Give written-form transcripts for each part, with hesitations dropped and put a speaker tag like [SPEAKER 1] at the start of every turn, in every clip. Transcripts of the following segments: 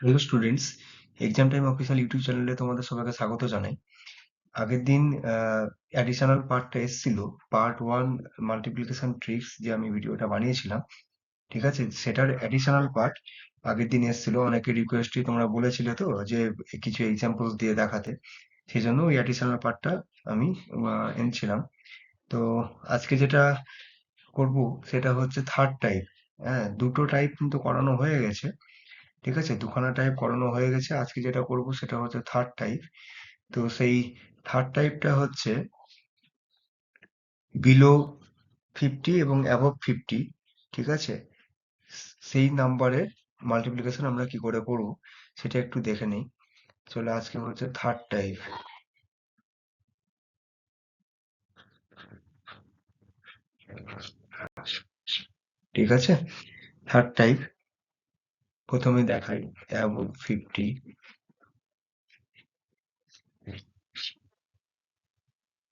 [SPEAKER 1] Hello students, exam time official YouTube চ্যানেলে তোমাদের সবাইকে স্বাগত জানাই। আগের দিন অ্যাডিশনাল পার্টটা এসেছিল, পার্ট ওয়ান মাল্টিপ্লিকেশন ট্রিক্স, যে আমি ভিডিওটা বানিয়েছিলাম, ঠিক আছে, সেটার অ্যাডিশনাল পার্ট আগের দিন এসেছিল। অনেকে রিকোয়েস্টই তোমরা বলেছিলে তো যে কিছু এক্সাম্পলস দিয়ে দেখাতে, সেই জন্য ওই অ্যাডিশনাল পার্টটা আমি এনেছিলাম। তো আজকে যেটা করব সেটা হচ্ছে থার্ড টাইপ। হ্যাঁ, দুটো টাইপ কিন্তু করানো হয়ে গেছে, ঠিক আছে, দুখানা টাইপ করানো হয়ে গেছে। আজকে যেটা করব সেটা হচ্ছে থার্ড টাইপ। তো সেই থার্ড টাইপটা হচ্ছে বিলো 50 এবং অ্যাবভ 50, ঠিক আছে, সেই নাম্বারের মাল্টিপ্লিকেশন আমরা কি করে করব সেটা একটু দেখে নিই। চলে, আজকে হচ্ছে থার্ড টাইপ, ঠিক আছে। থার্ড টাইপ প্রথমে দেখাই, অ্যাবভ 50।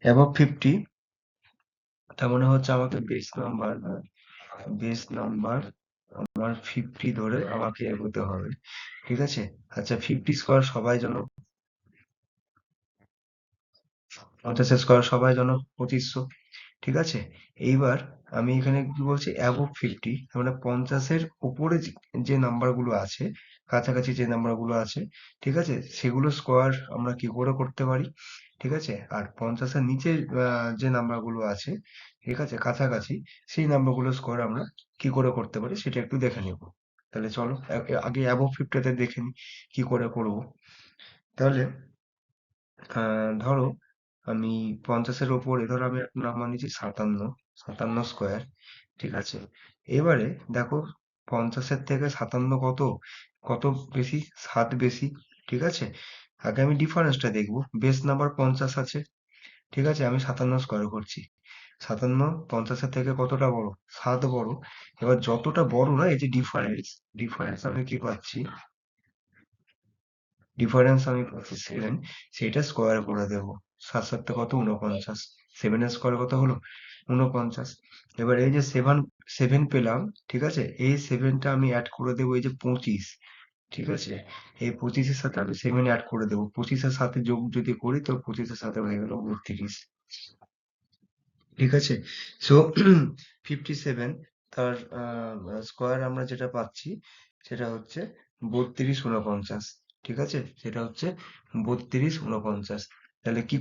[SPEAKER 1] অ্যাবভ 50 তার মানে হচ্ছে আমাকে বেস নাম্বার আমার 50 ধরে আমাকে এগোতে হবে, ঠিক আছে। আচ্ছা, 50 স্কোয়ার সবাই জানো, 50 স্কোয়ার সবাই জানো 2500, ঠিক আছে। এইবার আমি এখানে কি বলছি, অ্যাবভ 50, মানে 50-এর উপরে যে নাম্বার গুলো আছে, কাছাকাছি যে নাম্বার গুলো আছে, ঠিক আছে, সেগুলো স্কোয়ার আমরা কি করে করতে পারি, ঠিক আছে। আর 50-এর নিচে যে নাম্বার গুলো আছে, ঠিক আছে, কাছাকাছি, সেই নাম্বার গুলো স্কোয়ার আমরা কি করে করতে পারি সেটা একটু দেখে নেব। তাহলে চলো আগে অ্যাবভ 50-তে দেখে নিই কি করে করব। তাহলে ধরো আমি 50-এর ওপরে, ধরো আমি একটা নাম্বার নিচ্ছি 57, 57 স্কোয়ার, ঠিক আছে। এবারে দেখো, 50-এর থেকে 57 কত কত বেশি, 7 বেশি, ঠিক আছে। আগে আমি ডিফারেন্সটা দেখবো, বেস নাম্বার 50 আছে, ঠিক আছে, আমি 57 স্কোয়ার করছি। 57 50-এর থেকে কতটা বড়, 7 বড়। এবার যতটা বড় না, এই যে ডিফারেন্স, ডিফারেন্স আমি কি পাচ্ছি, ডিফারেন্স আমি পাচ্ছি 7, সেটা স্কোয়ার করে দেবো। 7 7 কত, 49। 7 এর স্কোয়ার কত হলো, 49। এবার এই যে 7 পেলাম, ঠিক আছে, এই 7টা আমি অ্যাড করে দেবো এই যে 25, ঠিক আছে। এই 25-এর সাথে আমি 7 অ্যাড করে দেবো, 25-এর সাথে যোগ যদি করি তো 25-এর সাথে হয়ে গেল 32, ঠিক আছে। সো 57, তার স্কোয়ার আমরা যেটা পাচ্ছি সেটা হচ্ছে 32 49, ঠিক আছে, সেটা হচ্ছে 32 49। তাহলে কি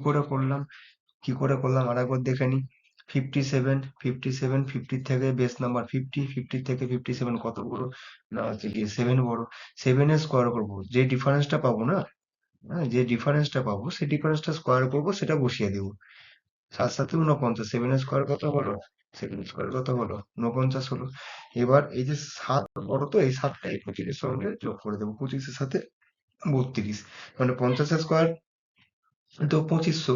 [SPEAKER 1] করে করলাম আরেকবার দেখে নি। 57 থেকে বেস নাম্বার 50 থেকে 57 কত বড়, না হচ্ছে গিয়ে 7 বড়। 7 এর স্কোয়ার করবো, যে ডিফারেন্সটা পাবো না, হ্যাঁ, যে ডিফারেন্সটা পাবো সেই ডিফারেন্সটা স্কোয়ার করবো, সেটা বসিয়ে দেবো। 7 7 49, 7 এর স্কোয়ার কত হলো, 7 স্কোয়ার কত হলো, 49 হলো। এবার এই যে 7 বড়, তো এই 7টা এই 25-এর সঙ্গে যোগ করে দেবো, 25-এর সাথে 32, মানে 50 স্কোয়ার তো 2500,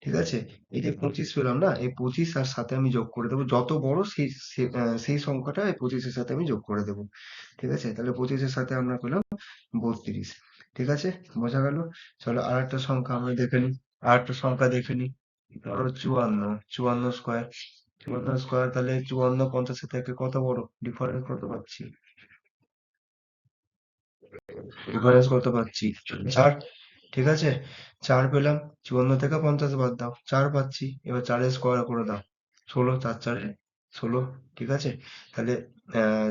[SPEAKER 1] ঠিক আছে। এই যে 25 পেলাম না, এই 25 আর সাথে আমি যোগ করে দেবো, যত বড় সেই সংখ্যাটা এই 25-এর সাথে আমি যোগ করে দেবো, ঠিক আছে। তাহলে 25-এর সাথে আমরা পেলাম 32, ঠিক আছে, বোঝা গেল। চলো আরেকটা সংখ্যা আমরা দেখে নিই, আরেকটা সংখ্যা দেখে নিই। ধরো 54, 54 স্কোয়ার, 54 স্কোয়ার, তাহলে 54 50-এর থেকে কত বড়, ডিফারেন্স কত পাচ্ছি, ডিফারেন্স কত পাচ্ছি, 4, ঠিক আছে। 4 পেলাম, 54 থেকে 50 বাদ দাও, 4 পাচ্ছি। এবার 4 স্কোয়ার করে দাও, 16, 4 4 16, ঠিক আছে। তাহলে আহ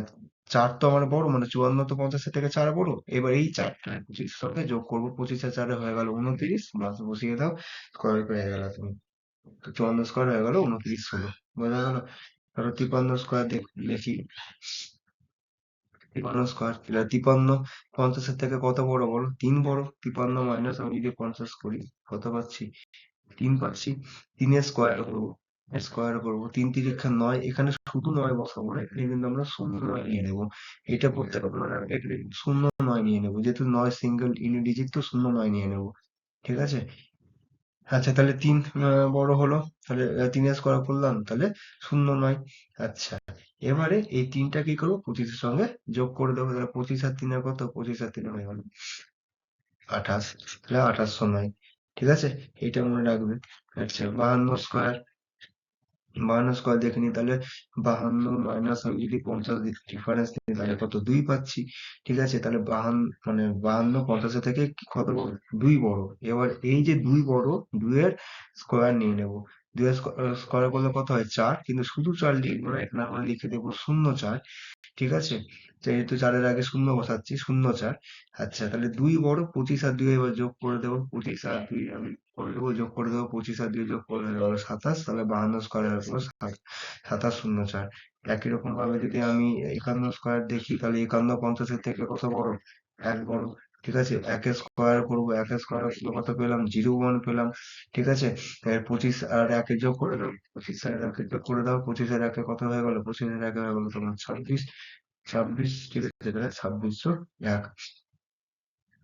[SPEAKER 1] 4 তো আমার বড়, মানে 54 তো 50-এর থেকে 4 বড়। এবার এই 4টা 25 সঙ্গে যোগ করবো, 25 আর 4 হয়ে গেল 29, মাস বসিয়ে দাও, স্কোয়ার পেয়ে গেল তুমি। তো 54 স্কোয়ার হয়ে গেল 29 হলো, বোঝা গেল। ধরো 53 স্কোয়ার দেখি, 53 স্কোয়ার, 53 50-এর থেকে কত বড়, বলো, 3 বড়। 53 মাইনাস আমি যদি 50 করি, কত পাচ্ছি, 3 পাচ্ছি। 3 এর স্কোয়ার করবো, 3 তিরিক্ষা 9, এখানে শুধু 9 বসাবো না, এখানে কিন্তু আমরা 0 9 নিয়ে নেবো। এটা করতে পারবো না, এখানে 0 9 নিয়ে নেবো, যেহেতু 9 সিঙ্গেল ইউনিট ডিজিট, তো 0 9 নিয়ে নেবো, ঠিক আছে। আচ্ছা, তাহলে 3 বড় হলো, তাহলে 3 এর স্কোয়ার করলাম, তাহলে 0 9। আচ্ছা, এবারে এই 3টা কি করবো, 25-এর সঙ্গে যোগ করে দেবো, তাহলে 25 আর 3 কত, 25 আর 3 হয়ে গেল 28, তাহলে 2809, ঠিক আছে, এইটা মনে রাখবে। আচ্ছা, 52 স্কোয়ার, 52 স্কোয়ার দেখে নিই তাহলে 52 মাইনাস আমি যদি 50 ডিফারেন্স নিই তাহলে কত 2 পাচ্ছি। ঠিক আছে, তাহলে 52 মানে 52 50 থেকে কত বড় 2 বড়। এবার এই যে 2 বড়, 2 এর স্কোয়ার নিয়ে নেব। 2 এর স্কোয়ার করলে কত হয় 4, কিন্তু শুধু 4 লিখবো না, এখানে আমরা লিখে দেবো 0 4। ঠিক আছে, যেহেতু 4 এর আগে শূন্য বসাচ্ছি 0 4। আচ্ছা, তাহলে 2 বড়, 25 আর 2 এবার যোগ করে দেবো, 25 আর 2 আমি করে দেবো, যোগ করে দেবো, 25 আর 2 যোগ করে দেবো 27, তাহলে 52 স্কোয়ারের উপর 27 0 4। একই রকম ভাবে যদি আমি 51 স্কোয়ার দেখি তাহলে 51 50 এর থেকে কত বড় 1 বড়। ঠিক আছে, একের স্কোয়ার করবো, একের স্কোয়ার কত পেলাম 0 1 পেলাম। ঠিক আছে, এর 25 আর 1 এ যোগ করে দাও, 25 আর 1 এ যোগ করে দাও, 25 আর 1 এ কত হয়ে গেল, 25 আর 1 এ হয়ে গেল তোমার 26। 26, ঠিক আছে, তাহলে 26 যোগ 1।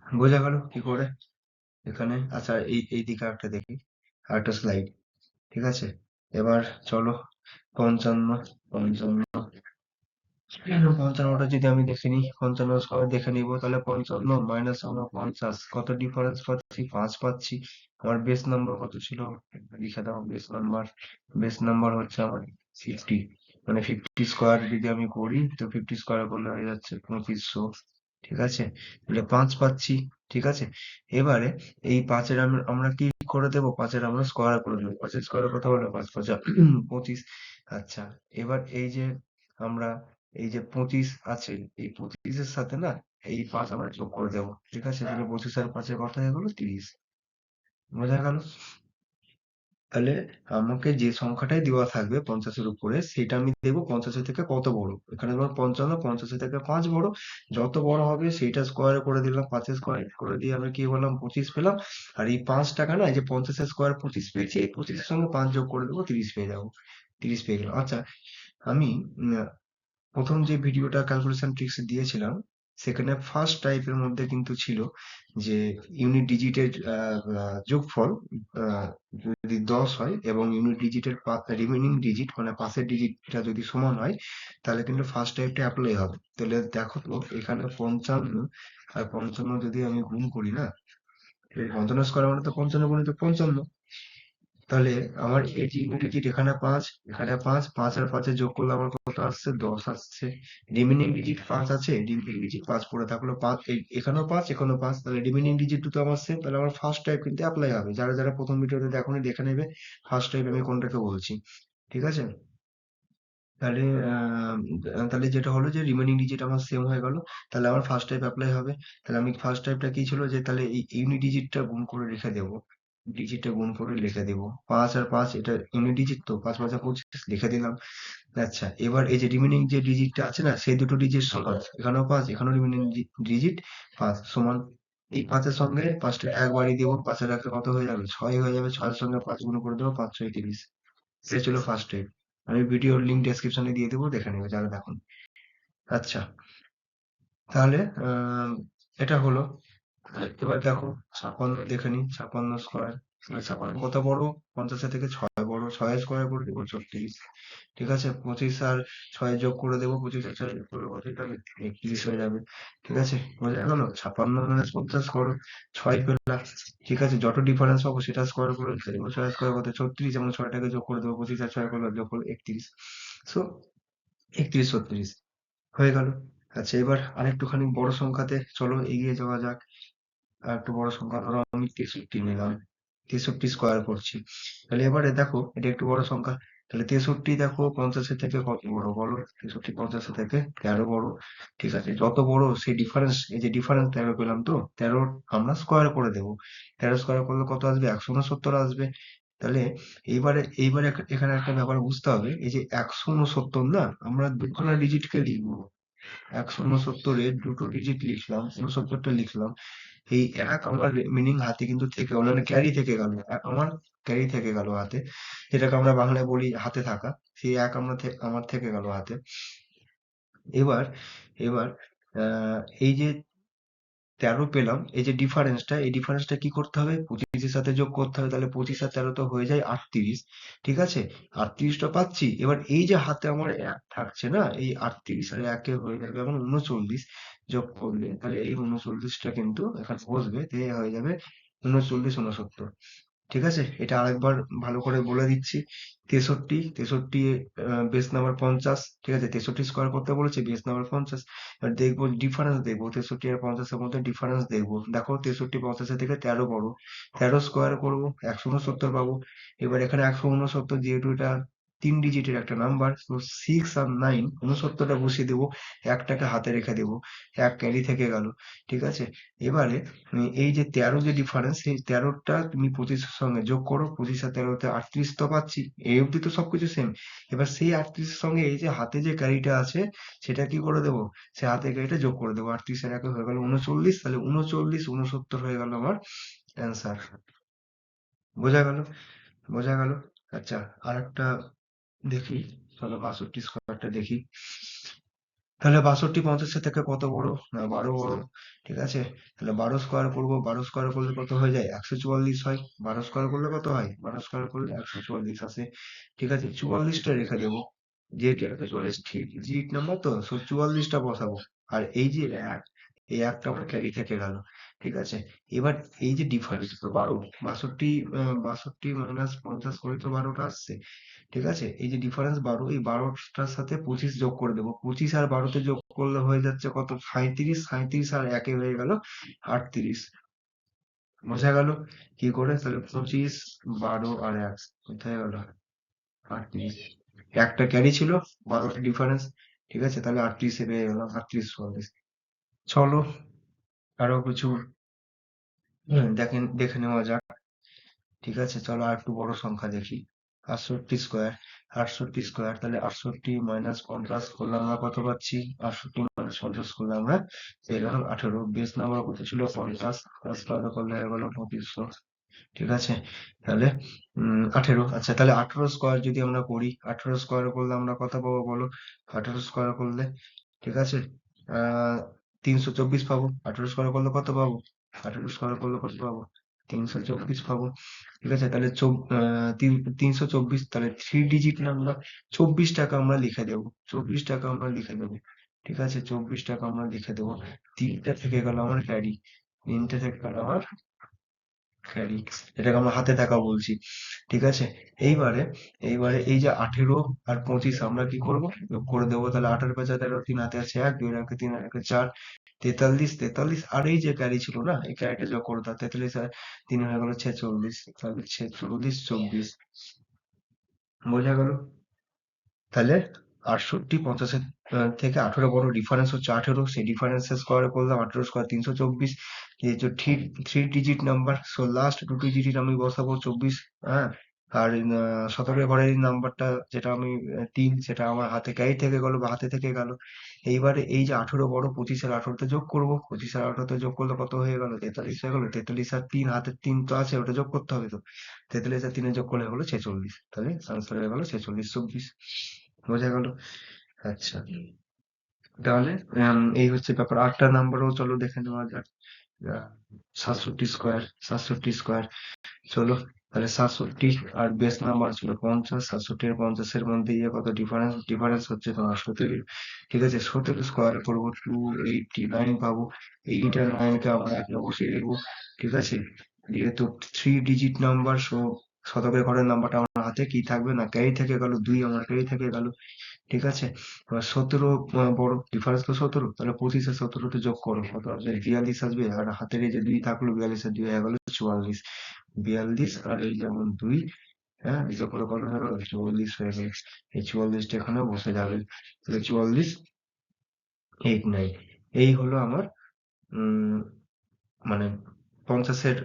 [SPEAKER 1] বোঝা গেল কি করে এখানে। আচ্ছা, এই দিকে একটা দেখি, আরেকটা স্লাইড। ঠিক আছে, এবার চলো 55। 55, 55টা যদি আমি দেখে নিই, 55 স্কোয়ার দেখে নিবো, তাহলে 55 মাইনাস আমরা 50 কত ডিফারেন্স পাচ্ছি 5 পাচ্ছি। আমার বেস নাম্বার কত ছিল লিখে দাও, বেস নাম্বার হচ্ছে আমার 50। মানে 50 স্কোয়ার যদি আমি করি তো 50 স্কোয়ার করলে হয়ে যাচ্ছে 2500। ঠিক আছে, তাহলে 5 পাচ্ছি। ঠিক আছে, এবারে এই 5-এর আমরা কি করে দেবো, 5-এর আমরা স্কোয়ার করে দেবো। 5-এর স্কোয়ার কথা বলে 5 5 25। আচ্ছা, এবার আমরা এই যে 25 আছে, এই 25 এর সাথে না এই 5 আমরা যোগ করে দেবো। ঠিক আছে, তাহলে 25 আর 5 এর কথা হয়ে গেল 30। বোঝা গেল? তাহলে আমাকে যে সংখ্যাটাই দেওয়া থাকবে 50 এর উপরে, সেটা আমি দেবো 50 এর থেকে কত বড়। এখানে ধর 55, 50 এর থেকে 5 বড়। যত বড় হবে সেইটা স্কোয়ার করে দিলাম, 5 এর স্কোয়ার করে দিয়ে আমরা কি বললাম 25 পেলাম। আর এই 5 টাকা না, এই যে 50 এর স্কোয়ার 25 পেয়েছি, এই 25 এর সঙ্গে 5 যোগ করে দেবো, 30 পেয়ে যাবো। 30 পেয়ে গেলাম। আচ্ছা, আমি প্রথম যে ভিডিওটা ক্যালকুলেশন ট্রিক্স দিয়েছিলাম, সেখানে ফার্স্ট টাইপের মধ্যে কিন্তু ছিল যে ইউনিট ডিজিটের যোগফল আহ, যদি 10 হয় এবং ইউনিট ডিজিটের রিমেনিং ডিজিট মানে পাশের ডিজিটটা যদি সমান হয়, তাহলে কিন্তু ফার্স্ট টাইপটা অ্যাপ্লাই হবে। তাহলে দেখো তো এখানে 55 আর 55 যদি আমি গুণ করি না, 55 স্কোয়ার মানে তো 55 গুণিত 55। তাহলে আমার এই যে ডিজিট এখানে 5, এখানে 5, 5 আর 5 এ যোগ করলে আমার কত আসছে 10 আসছে। রিমেনিং ডিজিট 5 আছে, রিমেনিং ডিজিট 5 পড়ে থাকলো, 5 এখানেও 5 এখানেও 5, তাহলে রিমেনিং ডিজিট দুটো আমার সেম, তাহলে আমার ফার্স্ট টাইপ কিন্তু অ্যাপ্লাই হবে। যারা যারা প্রথম ভিডিওতে দেখোনি দেখে নেবে ফার্স্ট টাইপ আমি কোনটাকে বলছি। ঠিক আছে, তাহলে তাহলে যেটা হলো যে রিমেনিং ডিজিট আমার সেম হয়ে গেল, তাহলে আমার ফার্স্ট টাইপ অ্যাপ্লাই হবে। তাহলে আমি ফার্স্ট টাইপটা কি ছিল যে তাহলে এই ইউনিট ডিজিটটা গুণ করে রেখে দেবো, ডিজিটটা গুণ করে লিখে দেবো 5 আর 5, এটা ইউনিট ডিজিট তো 5 5 25 লিখে দিলাম। আচ্ছা, এবার এই যে রিমেনিং যে ডিজিটটা আছে না, সেই দুটো ডিজিট সমান, এখানেও 5 এখানেও রিমেনিং ডিজিট 5 সমান। এই 5 এর সঙ্গে 5টা একবারই দিব, 5 এর একটা কত হয়ে যাবে 6 হয়ে যাবে, 6 এর সঙ্গে 5 গুণ করে দেবো, 5 6 30। সে ছিল ফার্স্ট টাইপ। আমি ভিডিওর লিংক ডেসক্রিপশনে দিয়ে দেবো, দেখে নেবে যারা দেখুন। আচ্ছা, তাহলে এটা হলো। এবার দেখো 56 দেখে নিই, 56 স্কোয়ার 56 কত বড়, 50 থেকে 6 বড়, 6 স্কোয়ার করে দেবো 36। ঠিক আছে, 25 আর 6 যোগ করে দেবো, 25 আর 6 যোগ করে দেবো, এটা 31 হয়ে যাবে। ঠিক আছে, বোঝা গেল? 56 মাইনাস 50 করো, 6 পেলাম। ঠিক আছে, যত ডিফারেন্স পাবো সেটা স্কোয়ার করে দেবো, 6 স্কোয়ার কত 36, এবং 6টাকে যোগ করে দেবো, 25 আর 6 করলে যোগ করলে 31। সো 31 36 হয়ে গেল। আচ্ছা, এবার আরেকটুখানি বড় সংখ্যাতে চলো এগিয়ে যাওয়া যাক। আর একটু বড় সংখ্যা ধরো আমি 63 নিলাম, 63 স্কোয়ার করছি। তাহলে এবারে দেখো এটা একটু বড় সংখ্যা, তাহলে 63 দেখো 50-এর থেকে কত বড় বলো, 63 50-এর থেকে 13 বড়। ঠিক আছে, যত বড় সেই ডিফারেন্স, এই যে ডিফারেন্স 13 পেলাম, তো 13 আমরা স্কোয়ার করে দেবো। 13 স্কোয়ার করলে কত আসবে 169 আসবে। তাহলে এইবারে এখানে একটা ব্যাপার বুঝতে হবে, এই যে 169 না, আমরা দুখানা ডিজিটকে লিখবো। 169-এর দুটো ডিজিট লিখলাম, 69টা লিখলাম। এই এক আমার মিনিং হাতে কিন্তু থেকে গেল, মানে ক্যারি থেকে গেল, এক আমার ক্যারি থেকে গেল হাতে, যেটাকে আমরা বাংলায় বলি হাতে থাকা। সেই এক আমার থেকে গেল হাতে। এবার এবার এই যে 13 পেলাম, এই যে ডিফারেন্সটা, এই ডিফারেন্সটা কি করতে হবে 25 এর সাথে যোগ করতে হবে, তাহলে 25 আর 13 তো হয়ে যায় 38। ঠিক আছে, 38টা পাচ্ছি। এবার এই যে হাতে আমার এক থাকছে না, এই 38 আর একে হয়ে যাবে এখন 39, যোগ করলে তাহলে এই 39টা কিন্তু এখানে বসবে, দিয়ে হয়ে যাবে 39 69। ঠিক আছে, এটা আরেকবার ভালো করে বলে দিচ্ছি। 63 বেস নাম্বার 50, ঠিক আছে, 63 স্কোয়ার করতে বলেছে, বেস নাম্বার 50। এবার দেখবো ডিফারেন্স, দেখবো 63 আর 50-এর মধ্যে ডিফারেন্স দেখবো। দেখো 63 50-এর থেকে 13 বড়, 13 স্কোয়ার করবো 169 পাবো। এবার এখানে 169, যেহেতু এটা 3 ডিজিটের একটা নাম্বার, তো 6 আর 9, 69টা বসিয়ে দেবো, একটাকে হাতে রেখে দেবো, এক ক্যারি থেকে গেল। ঠিক আছে, এবারে এই যে 13 যে ডিফারেন্স, সেই 13টা তুমি 25-এর সঙ্গে যোগ করো, 25 আর 13-তে 38 তো পাচ্ছি, এই অবধি তো সবকিছু সেম। এবার সেই 38-এর সঙ্গে এই যে হাতে যে ক্যারিটা আছে, সেটা কি করে দেবো, সে হাতে ক্যারিটা যোগ করে দেবো। 38 এর একে হয়ে গেল 39, তাহলে 39 69 হয়ে গেল আমার অ্যান্সার। বোঝা গেল? বোঝা গেল? আচ্ছা, আরেকটা দেখি, চলো 62 স্কোয়ারটা দেখি। তাহলে 62 50-এর থেকে কত বড়? না 12 বড়। ঠিক আছে, তাহলে 12 স্কোয়ার করবো, 12 স্কোয়ার করলে কত হয়ে যায়? 144 হয়। 12 স্কোয়ার করলে কত হয়? 12 স্কোয়ার করলে 144 আসে। ঠিক আছে, 44টা রেখে দেবো, যেহেতু 144 ঠিক ডিজিট নাম্বার, তো 44টা বসাবো। আর এই যে এক, এই একটা আমার ক্যারি থেকে গেল। ঠিক আছে, এবার এই যে ডিফারেন্স তো 12, 62 -50 করে তো 12টা আসছে। ঠিক আছে, এই যে ডিফারেন্স 12, এই 12টার সাথে 25 যোগ করে দেবো। 25 আর 12তে যোগ করলে হয়ে যাচ্ছে কত? 37, 37 আর একে হয়ে গেল 38। বোঝা গেল কি করে? তাহলে 25, 12 আর 1 কোথায় গেল? 38। একটা ক্যারি ছিল, 12টা ডিফারেন্স। ঠিক আছে, তাহলে 38-এ পেয়ে গেলাম, 38 44। চলো আরো কিছু দেখে নেওয়া যাক। ঠিক আছে, চলো আর একটু বড় সংখ্যা দেখি। 68 স্কোয়ার, 68 স্কোয়ার, তাহলে 68 -50 করলে আমরা কত পাচ্ছি? 68 -50 করলে আমরা পেয়ে গেলাম 18। বেস নাম্বার কত ছিল? 50, 50 করলে হয়ে গেল 2500। ঠিক আছে, তাহলে 18। আচ্ছা, তাহলে 18 স্কোয়ার যদি আমরা করি, 18 স্কোয়ার করলে আমরা কত পাবো বলো? 18 স্কোয়ার করলে, ঠিক আছে, আহ 324 পাবো। 18 স্কোয়ার করলে কত পাবো? 18 স্কোয়ার করলে কত পাবো? 324 পাবো। ঠিক আছে, তাহলে 324, তাহলে 3 ডিজিট নাম্বার। 24 টাকা আমরা লিখে দেবো, 24 টাকা আমরা লিখে দেবো। ঠিক আছে, 24 টাকা আমরা লিখে দেবো। তিনটা থেকে গেল আমার ক্যারি, তিনটে থেকে গেল আমার ক্যারি, এটাকে আমরা হাতে থাকা বলছি। ঠিক আছে, এইবারে এইবারে এই যে 18 আর 25 আমরা কি করব? যোগ করে দেবো। তাহলে 18 5 13, 3 হাতে আছে 1, 2 একে 3 একে 4, 43, 43 আর এই যে ক্যারি ছিল না, এই ক্যারিটা যোগ করে দাও। 43 আর 3 হয়ে গেল 46, তাহলে 46 24। বোঝা গেল? তাহলে 68 50-এর থেকে 18 বড়, ডিফারেন্স হচ্ছে 18, সেই ডিফারেন্সের স্কোয়ার করলাম, 18 স্কোয়ার 324, যেহেতু three digit number, so last দুটো ডিজিট আমি বসাবো 24। হ্যাঁ, আর 17 ঘরের নাম্বারটা যেটা আমি 3, সেটা আমার হাতে ক্যারি থেকে গেল বা হাতে থেকে গেল। এইবারে এই যে 18 বড়, 25 আর 18-তে যোগ করবো, 25 আর 18-তে যোগ করলে কত হয়ে গেল? 43 হয়ে গেল। 43 আর 3, হাতের 3 তো আছে, ওটা যোগ করতে হবে তো। 43 আর 3 যোগ করলে হলো 46, তাহলে আনসার হয়ে গেল 46 24। বোঝা গেল? আচ্ছা, তাহলে এই হচ্ছে ব্যাপার। 8টা নাম্বারও চলো দেখে নেওয়া যাক। 67 স্কোয়ার, 67 স্কোয়ার, চলো। তাহলে 67 আর বেস নাম্বার ছিল 50, 67 আর 50-এর মধ্যে ইয়ে কত ডিফারেন্স? ডিফারেন্স হচ্ছে তোমার 17। ঠিক আছে, 17 স্কোয়ার করবো 289 পাবো। 8 আর 9 কে আমরা একে বসিয়ে দেবো। ঠিক আছে, যেহেতু 3 ডিজিট নাম্বার, সো শতকের ঘরের নাম্বারটা আমার হাতে কি থাকবে? না ক্যারি থেকে গেল, 2 আমার ক্যারি থেকে গেল। ঠিক আছে, এবার 17 বড়, ডিফারেন্স তো 17, তাহলে 25 আর 17-তে যোগ করো, কত আসবে? 42 আসবে। আর হাতের এই যে 2 থাকলো, 42 আর 2 হয়ে গেল 44। 42 আর এই যেমন 2, হ্যাঁ, যোগ করে কত হয়ে গেল? 44 হয়ে গেল। এই 44টা এখানে বসে যাবে, তাহলে 44 89। এই হলো আমার উম মানে 50-এর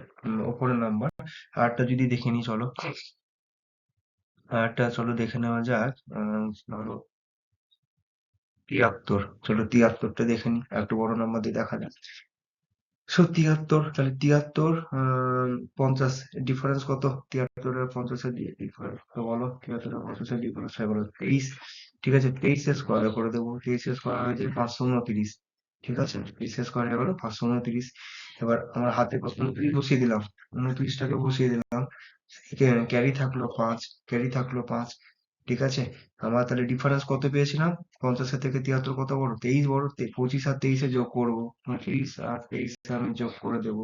[SPEAKER 1] ওপরের নাম্বার। আরটা যদি দেখে নিই, চলো। আরটা চলো দেখে নেওয়া যাক। ধরো 73, চলো 73টা দেখে নিই, একটু বড় নাম্বার দিয়ে দেখা যাক। 73, তাহলে 73 50, ডিফারেন্স কত? 73 আর 50-এর ডিফারেন্স তো বলো, 73 আর 50-এর ডিফারেন্স হয়ে গেল 23। ঠিক আছে, 23 এর স্কোয়ার করে দেবো, 23 এর স্কোয়ার হয়ে যায় 529। ঠিক আছে, 23 এর স্কোয়ার হয়ে গেল 529। এবার আমার হাতে কত 29 বসিয়ে দিলাম, 29টাকে বসিয়ে দিলাম। ক্যারি থাকলো 5, ক্যারি থাকলো 5। ঠিক আছে, আমরা তাহলে ডিফারেন্স কত পেয়েছিলাম? 50 থেকে 73 কত বড়? 23 বড়। 25 আর 23 যোগ করবো, 25 আর 23 আমি যোগ করে দেবো।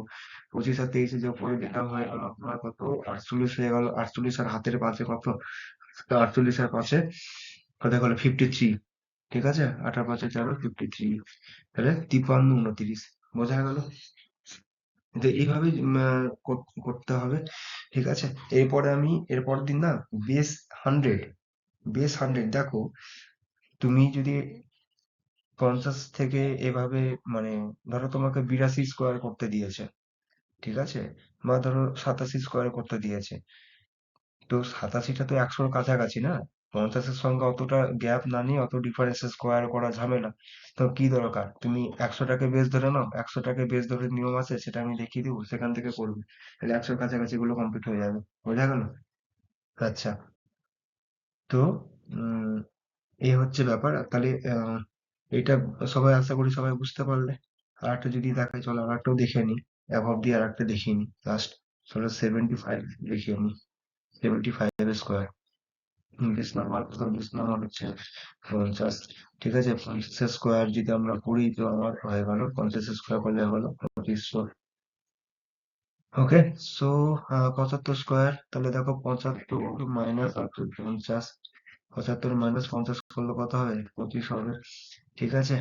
[SPEAKER 1] 25 আর 23 যোগ করে দিতে হয়ে গেল আপনার কত? 48 হয়ে গেল। 48 আর হাতের পাশে কত? 48 আর পাশে কত গেল? 53। ঠিক আছে, 8 পাঁচে 4, 53। তাহলে 53, 29 বোঝা গেল। তো এইভাবে করতে হবে। ঠিক আছে, এরপরে আমি এরপরের দিন না বেস 100, দেখো তুমি যদি 50 থেকে এভাবে মানে ধরো তোমাকে 82 স্কোয়ার করতে দিয়েছে, ঠিক আছে, বা ধরো 87 স্কোয়ার করতে দিয়েছে, তো 87টা তো 100-র কাছাকাছি না, 50-এর সঙ্গে অতটা গ্যাপ না নিয়ে অত ডিফারেন্স স্কোয়ার করা ঝামেলা। তো কি দরকার, তুমি 100টাকে বেস ধরে নাও, 100টাকে বেস ধরে নিয়ম আছে সেটা আমি দেখিয়ে দিব, সেখান থেকে করবে, তাহলে 100-র কাছাকাছি গুলো কমপ্লিট হয়ে যাবে। বোঝা গেল? আচ্ছা, তো উম এই হচ্ছে ব্যাপার। তাহলে এটা সবাই আশা করি সবাই বুঝতে পারলে। আর একটা যদি দেখাই, চলো আর একটাও দেখে নি, অ্যাবভ দিয়ে আর একটা দেখিয়ে নি লাস্ট। চলো 75 দেখিয়ে নি, 75 স্কোয়ার। বেশ নরমাল, বেশ নরমাল হচ্ছে 50। ঠিক আছে, 50 স্কোয়ার যদি আমরা করি তো আমার হয়ে গেল, 50 স্কোয়ার করলে হলো 2500। ওকে, সো 75 স্কোয়ার, তাহলে দেখো 75 মাইনাস 50, 75 মাইনাস 50 করলে কত হবে? 25 হবে। ঠিক আছে,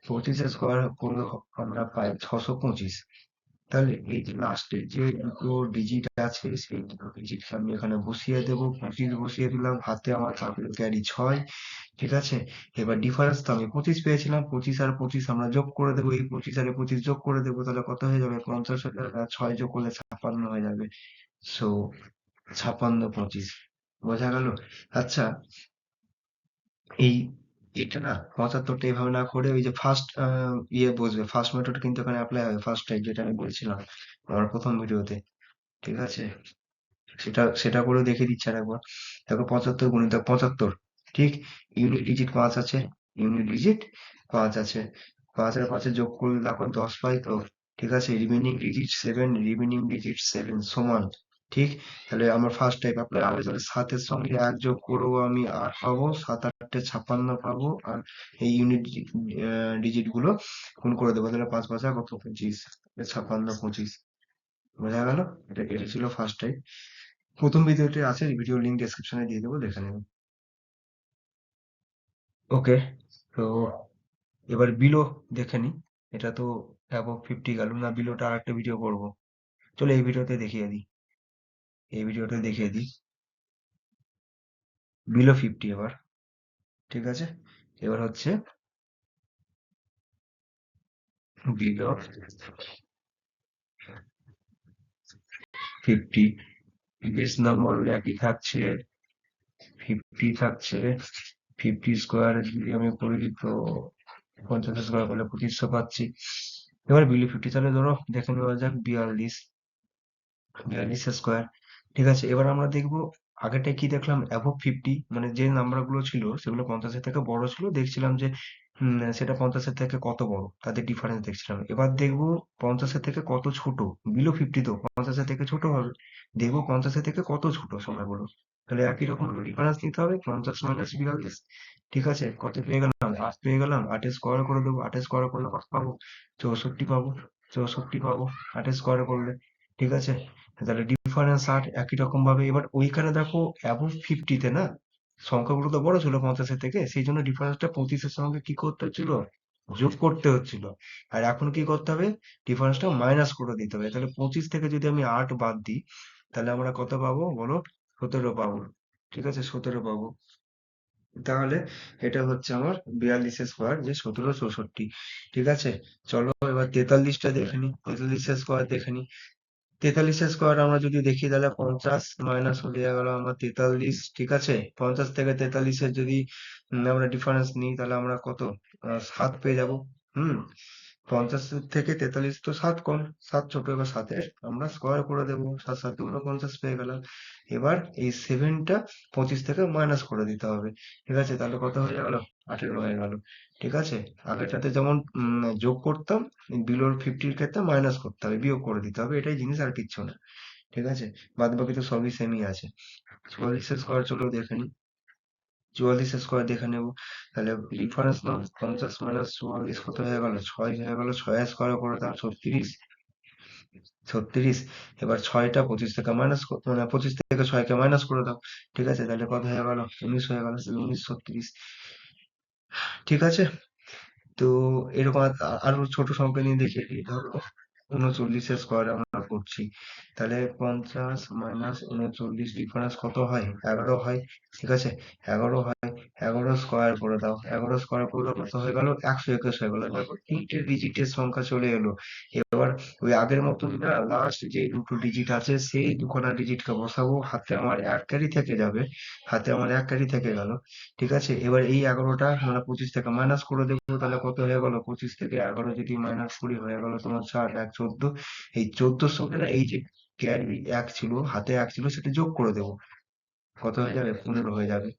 [SPEAKER 1] 25 স্কোয়ার করলে আমরা পাই 625। তাহলে এই যে লাস্টের যে দুটো ডিজিট আছে সেই দুটো ডিজিট আমি এখানে বসিয়ে দেবো, 25 বসিয়ে দিলাম, হাতে আমার থাকলো ক্যারি 6। ঠিক আছে, এবার ডিফারেন্স তো আমি 25 পেয়েছিলাম, 25 আর 25 আমরা যোগ করে দেবো, এই 25 আর 25 যোগ করে দেবো, তাহলে কত হয়ে যাবে? 50 আর 6 যোগ করলে 56 হয়ে যাবে। সো 56, 25 বোঝা গেল। আচ্ছা, এই এটা না 75টা এভাবে না করে ওই যে ফার্স্ট বসবে, ফার্স্ট মেথড কিন্তু এখানে অ্যাপ্লাই হবে, ফার্স্ট টাইপ যেটা আমি বলছিলাম আমার প্রথম ভিডিওতে। ঠিক আছে, সেটা সেটা করে দেখিয়ে দিচ্ছি আরেকবার। দেখো 75 গুণিতক 75, ঠিক, ইউনিট ডিজিট 5 আছে, ইউনিট ডিজিট 5 আছে, 5 আর 5 যোগ করলে দেখো 10 পাই তো। ঠিক আছে, রিমেনিং ডিজিট 7, রিমেনিং ডিজিট 7 সমান, ঠিক। তাহলে আমার ফার্স্ট টাইপ অ্যাপ্লাই হবে, তাহলে 7 এর সঙ্গে 1 যোগ করবো, আমি 8 পাবো, 7 8 56 পাবো, আর এই ইউনিট ডিজিট গুলো গুণ করে দেবো, তাহলে 5 5 কত? 25, 56 25 বোঝা গেল। এটা ছিল ফার্স্ট টাইপ। প্রথম ভিডিওটি আছে, ভিডিও লিঙ্ক ডেসক্রিপশনে দিয়ে দেবো, দেখে নেবেন। ওকে, তো এবার বিলো দেখে নি। এটা তো অ্যাবভ 50 গেল না, বিলোটা আর একটা ভিডিও করবো। চলো এই ভিডিওতে দেখিয়ে দিই, এই ভিডিওতে দেখিয়ে দিই বিলো 50 এবার। ঠিক আছে, এবার হচ্ছে বিলো 50, বেস নাম্বার একই থাকছে, 50 থাকছে। 50 স্কোয়ার যদি আমি করি তো 50 স্কোয়ার করলে 2500 পাচ্ছি। এবার বিলো 50 তাহলে ধরো দেখে নেওয়া যাক 42, 42 স্কোয়ার। ঠিক আছে, এবার আমরা দেখবো আগেরটা কি দেখলাম, অ্যাবভ 50 মানে যে নাম্বার গুলো ছিল সেগুলো 50-এর থেকে বড় ছিল, দেখছিলাম যে সেটা 50-এর থেকে কত বড়, তাদের ডিফারেন্স দেখছিলাম। এবার দেখবো 50-এর থেকে কত ছোট, বিলো 50 তো 50-এর থেকে ছোট হবে, দেখবো 50-এর থেকে কত ছোট সংখ্যাগুলো। তাহলে একই রকম ডিফারেন্স নিতে হবে, 50 মাইনাস 42। ঠিক আছে, কত পেয়ে গেলাম? 8 পেয়ে গেলাম, 8 স্কোয়ার করে দেবো, 8 স্কোয়ার করলে কত পাবো? 64 পাবো, 64 পাবো 8 স্কোয়ার করলে। ঠিক আছে, তাহলে ডিফারেন্স 8, একই রকম ভাবে এবার ওইখানে দেখো অ্যাবভ 50 তে না সংখ্যাগুলো তো বড় ছিল 50-এর থেকে, সেই জন্য ডিফারেন্সটা 25-এর সঙ্গে কি করতে হচ্ছিল? যোগ করতে হচ্ছিল। আর এখন কি করতে হবে? ডিফারেন্সটা মাইনাস করে দিতে হবে। তাহলে 25 থেকে যদি আমি 8 বাদ দিই তাহলে আমরা কত পাবো বলো? 17 পাবো। ঠিক আছে, 17 পাবো। তাহলে এটা হচ্ছে আমার 42 স্কোয়ার, যে 1764। ঠিক আছে, চলো এবার 43টা দেখে নি, 43 স্কোয়ার দেখে নি। 43 স্কোয়ার আমরা যদি দেখি তাহলে 50 মাইনাস হয়ে গেল আমার 43। ঠিক আছে, 50 থেকে 43-এর যদি আমরা ডিফারেন্স নিই তাহলে আমরা কত? 7 পেয়ে যাব। হুম, 50 থেকে 43 তো 7 কম, 7 ছোট, এবার 7-এর আমরা স্কোয়ার করে দেবো, 7 7 49 পেয়ে গেলাম। এবার এই 7টা 25 থেকে মাইনাস করে দিতে হবে। ঠিক আছে, তাহলে কত হয়ে গেল? 18 হয়ে গেল। ঠিক আছে, আগেরটাতে যেমন যোগ করতাম, বিলোর 50-র ক্ষেত্রে মাইনাস করতে হবে, বিয়োগ করে দিতে হবে, এটাই জিনিস, আর কিচ্ছু না। ঠিক আছে, বাদ বাকি তো সবই সেমই আছে। 44 স্কোয়ার চলো দেখে নিই। 44 স্কোয়ার দেখে নেব। তাহলে ডিফারেন্স না 50 মাইনাস 44 কত হয়ে গেল? 6 হয়ে গেল। 6 স্কোয়ার করে দাও 36। 36। এবার 6টা 25 থেকে মাইনাস মানে 25 থেকে 6কে মাইনাস করে দাও। ঠিক আছে, তাহলে কত হয়ে গেল? 19 হয়ে গেল। 19 36। ঠিক আছে, তো এরকম আরো ছোট সংখ্যা নিয়ে দেখিয়ে দিই। ধরো 39 স্কোয়ার আমরা করছি, তাহলে 50 মাইনাস 39 ডিফারেন্স কত হয়? 11 হয়। ঠিক আছে, 11 হয়। 11 স্কোয়ার করে দাও। 11 স্কোয়ার করলে কত হয়ে গেল? 121 হয়ে গেল। দেখো 3টে ডিজিটের সংখ্যা চলে এলো। এবার ওই আগের মতন না, লাস্ট যে দুটো ডিজিট আছে সেই দুখানা ডিজিটকে বসাবো। হাতে আমার এক ক্যারি থেকে যাবে। হাতে আমার এক ক্যারি থেকে গেল। ঠিক আছে, এবার এই 11টা আমরা 25 থেকে মাইনাস করে দেবো। তাহলে কত হয়ে গেল? 25 থেকে 11 যদি মাইনাস করি হয়ে গেল তোমার 4 1 14। এই 14 সঙ্গে না এই যে ক্যারি এক ছিল, হাতে এক ছিল, সেটা যোগ করে দেবো। কত হয়ে যাবে? 15 হয়ে যাবে।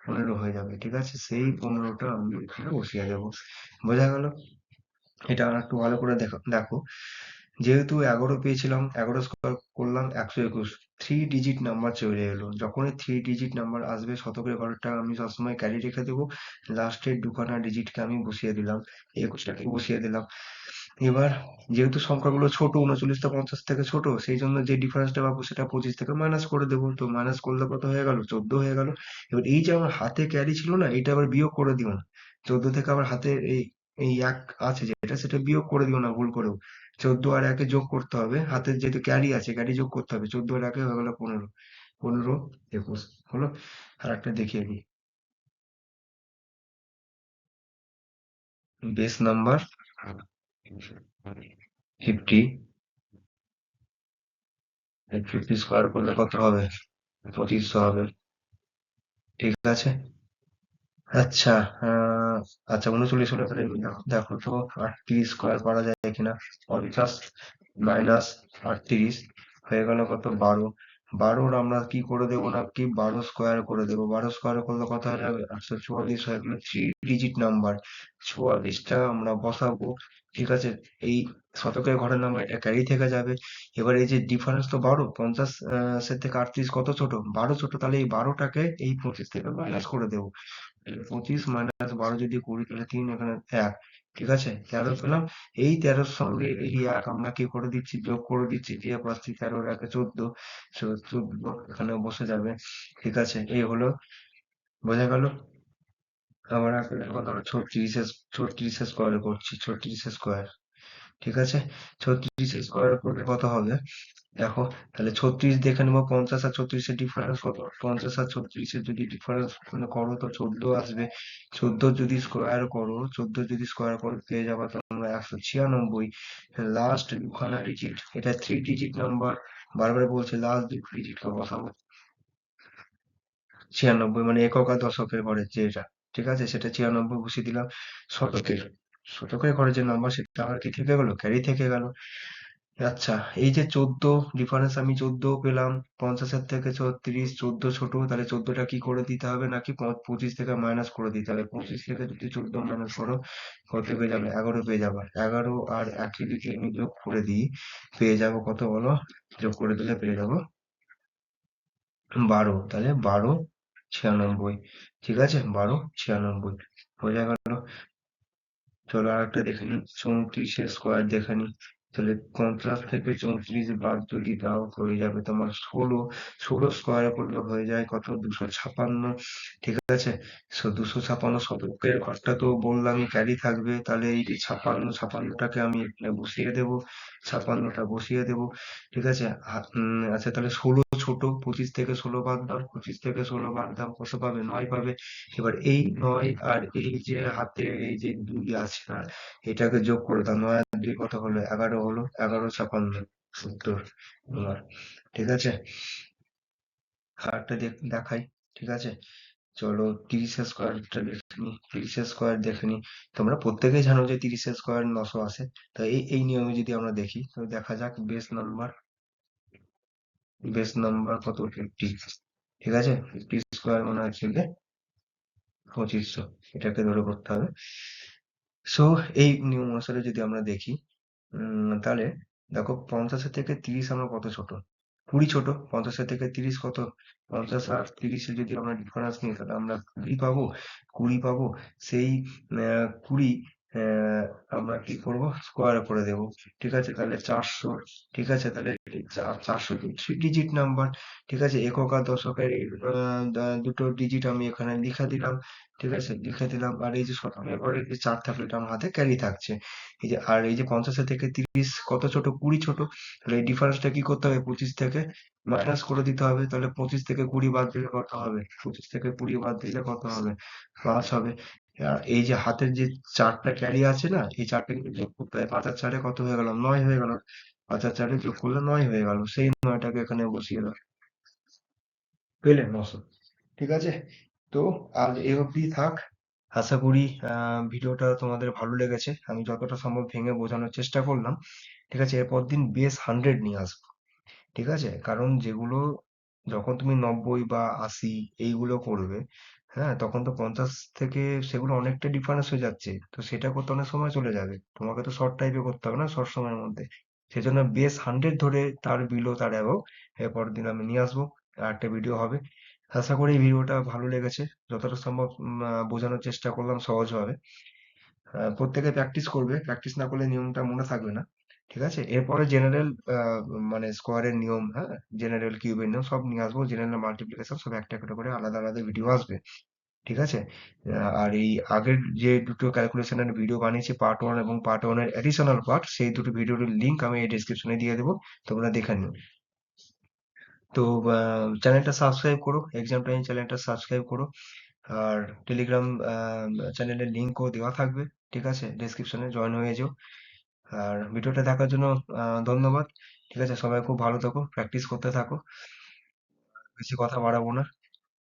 [SPEAKER 1] 15 হয়ে যাবে। ঠিক আছে, সেই 15টা আমি এখানে বসিয়ে দেবো। বোঝা গেল? এটা আর একটু ভালো করে দেখো দেখো। যেহেতু 11 পেয়েছিলাম, 11 স্কোয়ার করলাম 121। থ্রি ডিজিট নাম্বার চলে এলো। যখনই থ্রি ডিজিট নাম্বার আসবে শতকের ঘরটা আমি সবসময় ক্যারি রেখে দেবো। লাস্টের দুখানা ডিজিটকে আমি বসিয়ে দিলাম। 21টাকে বসিয়ে দিলাম। এবার যেহেতু সংখ্যাগুলো ছোট, 39টা 50 থেকে ছোট, সেই জন্য যে ডিফারেন্সটা পাবো সেটা 25 থেকে মাইনাস করে দেবো। তো মাইনাস করলে কত হয়ে গেল? 14 হয়ে গেল। এবার এই যে আমার হাতে ক্যারি ছিল না, এটা আবার বিয়োগ করে দিও না। 14 থেকে আবার হাতে এই এই এক আছে যেটা, সেটা বিয়োগ করে দিও না ভুল করেও। 14 আর 1 যোগ করতে হবে। হাতের যেহেতু ক্যারি আছে, ক্যারি যোগ করতে হবে। 14 আর 1 হয়ে গেল 15। 15 21 হলো। আর একটা দেখিয়ে দিই। Base number 50। 50 স্কোয়ার করলে কত হবে? 2500 হবে। ঠিক আছে। আচ্ছা, আচ্ছা 39 হলে তাহলে দেখো দেখো তো 38 স্কোয়ার করা যায় কিনা। 50 মাইনাস 38 হয়ে গেল কত? 12। 12 আমরা কি করে দেবো না কি 12 স্কোয়ার করে দেবো। 12 স্কোয়ার করলে কত হয়ে যাবে? 844 হয়ে গেল। থ্রি ডিজিট নাম্বার 44টা আমরা বসাবো। ঠিক আছে, এই শতকের ঘরের নাম্বার এটা ক্যারি থেকে যাবে। এবার এই যে ডিফারেন্স তো 12, 50 সে থেকে 38 কত ছোট? 12 ছোট। তাহলে এই 12টাকে এই 25 থেকে মাইনাস করে দেবো। 25 মাইনাস 12 যদি করি তাহলে 3, এখানে 1। ঠিক আছে, 13 পেলাম। এই 13 সঙ্গে এই 1 আমরা কি করে দিচ্ছি? যোগ করে দিচ্ছি। দিয়ে পাচ্ছি 13 আর 1 14। 14 এখানে বসে যাবে। ঠিক আছে, এই হলো। বোঝা গেল? আবার একটা দেখো, ধরো 36 স্কোয়ার করছি। 36 স্কোয়ার। ঠিক আছে, 36 স্কোয়ার করলে কত হবে? দেখো, তাহলে 36 দেখে নেবো। 50 আর 36 এর ডিফারেন্স কত? 50 আর 36 এর যদি ডিফারেন্স করো তো 14 আসবে। 14 যদি স্কোয়ার করো, 14 যদি স্কোয়ার করে পেয়ে যাবো তোমরা 196। লাস্ট দুখানা ডিজিট, এটা থ্রি ডিজিট নাম্বার। বারবার বলছে লাস্ট দুটো ডিজিট কে বসাবো। 96 মানে একক আর দশকের ঘরের যে এটা, ঠিক আছে, সেটা 96 বসিয়ে দিলাম। শতকের শতকের ঘরের যে নাম্বার সেটা আমার কি থেকে গেল? ক্যারি থেকে গেল। আচ্ছা, এই যে 14 ডিফারেন্স আমি 14 পেলাম। 50-এর থেকে 36, 14 ছোট, তাহলে 14টা কি করে দিতে হবে নাকি 25 থেকে মাইনাস করে দিতে হবে। 25 থেকে যদি 14 মাইনাস করো কত পেয়ে যাবে? 11 পেয়ে যাবে। 11 আর 1 যদি আমি যোগ করে দিই পেয়ে যাবো কত বলো? যোগ করে দিলে পেয়ে যাবো 12। তাহলে 12 96। ঠিক আছে, 12 96 বোঝা গেল। চলো আরেকটা দেখে নিই। 34 স্কোয়ার দেখে নিই। তাহলে 50 থেকে 34 বাদ যদি দাও হয়ে যাবে তোমার 16। 16 স্কোয়ার করলে হয়ে যায় কত? 256। ঠিক আছে, 256 শতকের ঘরটা তো বললামই ক্যারি থাকবে। তাহলে এই যে 56টাকে আমি এখানে বসিয়ে দেবো। 56টা বসিয়ে দেবো। ঠিক আছে, আচ্ছা তাহলে 16 ছোট। 25 থেকে 16 বাদ দাও। 25 থেকে 16 বাদ দাও কত পাবে? 9 পাবে। এবার এই 9 আর এই যে হাতে এই যে 2 আছে না, এটাকে যোগ করে দাও। 9 আর 2 কত হলো? 11 হলো। 11 56 70 তোমার। ঠিক আছে, আরেকটা দেখাই। ঠিক আছে, চলো 30 স্কোয়ারটা দেখে নি। 30 স্কোয়ার দেখে নি। তোমরা প্রত্যেকেই জানো যে 30 স্কোয়ার 900 আসে। তো এই নিয়মে যদি আমরা দেখি তো দেখা যাক বেস নাম্বার কত? 50। ঠিক আছে, 50 স্কোয়ার মানে হচ্ছে গিয়ে 2500। এটাকে ধরে করতে হবে। সো এই নিয়ম অনুসারে যদি আমরা দেখি, তাহলে দেখো 50-এর থেকে 30 আমার কত ছোট? 20 ছোট, 50 থেকে 30 কত? 50 আর 30 এর যদি আমরা ডিফারেন্স নিই তাহলে আমরা 20 পাবো, 20 পাবো। সেই 20 আহ, আমরা কি করব? স্কোয়ার করে দেব। ঠিক আছে, তাহলে 400। ঠিক আছে, তাহলে 400 থ্রি ডিজিট নাম্বার। ঠিক আছে, একক আর দশকের দুটো ডিজিট আমি এখানে লিখে দিলাম। ঠিক আছে, লিখে দিলাম। আর এই যে এবারে যে 4 থাকলে এটা আমার হাতে ক্যারি থাকছে। এই যে, আর এই যে 50 থেকে 30 কত ছোট? 20 ছোট। তাহলে এই ডিফারেন্সটা কি করতে হবে? 25 থেকে মাইনাস করে দিতে হবে। তাহলে 25 থেকে 20 বাদ দিলে কত হবে? 25 থেকে 20 বাদ দিলে কত হবে? 5 হবে। আর এই যে হাতের যে 4টা ক্যারি আছে না, এই 4টা কিন্তু যোগ করতে হবে। 5 আর 4 কত হয়ে গেল? 9 হয়ে গেল। 5 আর 4 যোগ করলে 9 হয়ে গেল। সেই 9টাকে এখানে বসিয়ে দাও। পেলে 900। ঠিক আছে, তো আজ এই অবধি থাক। আশা করি ভিডিওটা তোমাদের ভালো লেগেছে। আমি যতটা সম্ভব ভেঙে বোঝানোর চেষ্টা করলাম। ঠিক আছে, এরপর দিন বেস 100 নিয়ে আসবো। ঠিক আছে, কারণ যেগুলো যখন তুমি 90 বা 80 এইগুলো করবে, হ্যাঁ, তখন তো 50 থেকে সেগুলো অনেকটা ডিফারেন্স হয়ে যাচ্ছে। তো সেটা করতে অনেক সময় চলে যাবে। তোমাকে তো শর্ট টাইপে করতে হবে না, শর্ট সময়ের মধ্যে। সেজন্য বেস 100 ধরে তার বিলো তার অ্যাবভ এরপর দিন আমি নিয়ে আসবো। আর একটা ভিডিও হবে। আশা করি এই ভিডিওটা ভালো লেগেছে। যতটা সম্ভব বোঝানোর চেষ্টা করলাম সহজভাবে। প্রত্যেকে প্র্যাকটিস করবে। প্র্যাকটিস না করলে নিয়মটা মনে থাকবে না। ঠিক আছে? এরপরে জেনারেল মানে স্কোয়ারের নিয়ম, হ্যাঁ? জেনারেল কিউবের নিয়ম সব নিয়ে আসবো। জেনারেল মাল্টিপ্লিকেশন সব একটা একটা করে আলাদা আলাদা ভিডিও আসবে। ঠিক আছে? আর এই আগের যে দুটো ক্যালকুলেশনের ভিডিও বানিয়েছি পার্ট 1 এবং পার্ট 1 এর অ্যাডিশনাল পার্ট, সেই দুটো ভিডিওর লিংক আমি এই ডেসক্রিপশনে দিয়ে দেবো। তোমরা দেখে নিও। তো চ্যানেলটা সাবস্ক্রাইব করো। এক্সাম টাইম চ্যানেলটা সাবস্ক্রাইব করো। আর টেলিগ্রাম চ্যানেলের লিংকও দেওয়া থাকবে। ঠিক আছে? ডেসক্রিপশনে জয়েন হয়ে যেও। আর ভিডিওটা দেখার জন্য ধন্যবাদ। ঠিক আছে, সবাই খুব ভালো থাকো, প্র্যাকটিস করতে থাকো। বেশি কথা বাড়াবো না।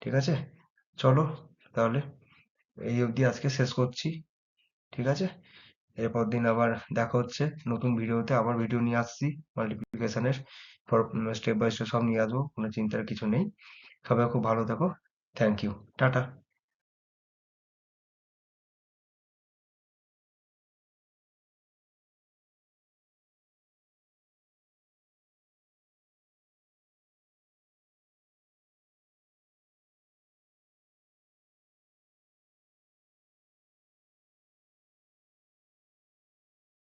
[SPEAKER 1] ঠিক আছে, চলো তাহলে এই অবধি আজকে শেষ করছি। ঠিক আছে, এরপর দিন আবার দেখা হচ্ছে নতুন ভিডিওতে। আবার ভিডিও নিয়ে আসছি মাল্টিপ্লিকেশনের, স্টেপ বাই স্টেপ সব নিয়ে আসবো, কোনো চিন্তার কিছু নেই। সবাই খুব ভালো থাকো। Thank you. টাটা।